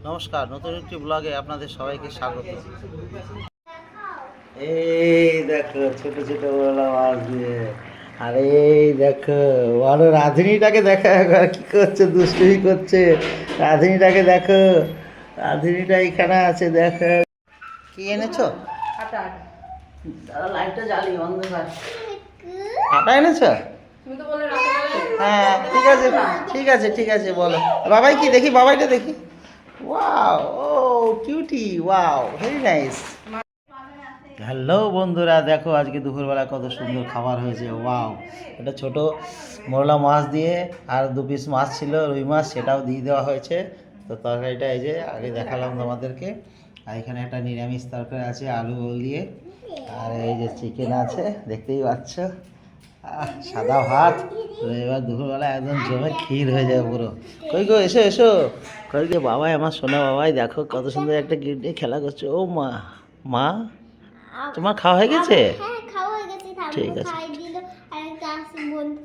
নমস্কার, নতুন একটি ব্লগে আপনাদের সবাইকে স্বাগত। এই দেখো ছোট ছোট বড় মাছ দিয়ে, আর এই দেখো বড় রাঁধুনিটাকে দেখো একবার কি করছে, দুষ্টুমি করছে। রাঁধুনিটাকে দেখো, রাঁধুনিটা এখানে আছে দেখো। কি এনেছো? দাদা লাইটটা জ্বালিয়ে অন্ধকার। আটা এনেছো? হ্যাঁ ঠিক আছে ঠিক আছে ঠিক আছে, বলো বাবাই কি দেখি, বাবাইটা দেখি। Wow, oh cutie, wow very nice. Hello বন্ধুরা, দেখো আজকে দুপুরবেলা কত সুন্দর খাবার হয়েছে। ওয়াও, এটা ছোট মোরলা মাছ দিয়ে আর 2 পিস মাছ ছিল, রুই মাছ, সেটাও দিয়ে দেওয়া হয়েছে। তো তরকারিটা এই যে আগে দেখালাম তোমাদেরকে। আর এখানে একটা নিরামিষ তরকারি আছে আলু ওল দিয়ে, আর এই যে চিকেন আছে দেখতেই পাচ্ছ, সাদা ভাত। তো এবার দুপুরবেলা একদম জমে ক্ষীর হয়ে যাবে পুরো। কই গো, এসো এসো। কই গো বাবাই, আমার সোনা বাবাই, দেখো কত সুন্দর একটা গিফট দিয়ে খেলা করছে। ও মা, মা তোমার খাওয়া হয়ে গেছে? হ্যাঁ, খাওয়া হয়ে গেছে। ঠিক তারপর আছে। খাই দিল। আর একটা বন্ধু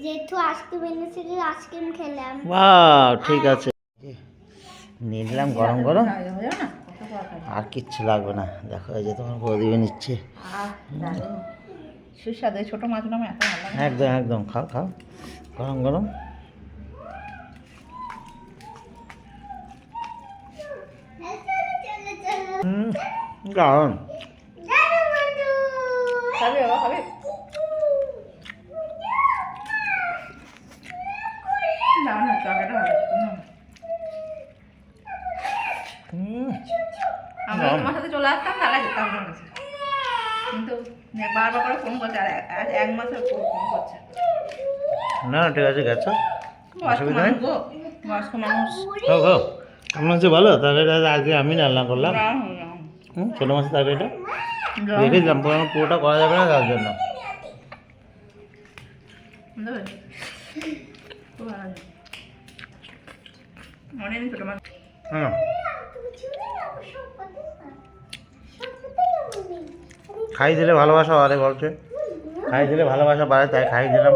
জেঠু আইসক্রিম এনেছিল, আইসক্রিম খেলাম। ওয়াও ঠিক আছে, নিয়ে নিলাম গরম গরম। আর কিচ্ছু লাগবে না। দেখো এই যে তোমার বৌদিও নিচ্ছে। সুস্বাদু ছোট মাছগুলো আমার এত ভালো লাগে। একদম একদম, খাও খাও, গরম গরম। দারুণ। খাবি বাবা, খাবি? না না, তরকারিটা ভালো ছিল না। আমরা তোমার সাথে চলে আসতাম, তাহলে যেতাম না কাছে। কিন্তু বারবার করে ফোন করছে, আর এক মাসের ফোন করছে। না ঠিক আছে, গেছো, বয়স্ক অসুবিধা নেই। মানুষ গো, বয়স্ক মানুষ। খাও খাও, কেমন আছে ভালো? তাহলে আজকে আমি রান্না করলাম। না, ছোটো মাছের তরকারিটা রেখে দিলাম, পুরোটা করা যাবে না তার জন্য। অনেক ছোট মাছ। হ্যাঁ, খাই দিলে ভালোবাসা বাড়ে বলছে, খাই দিলে ভালোবাসা বাড়ে, তাই খাই দিলাম।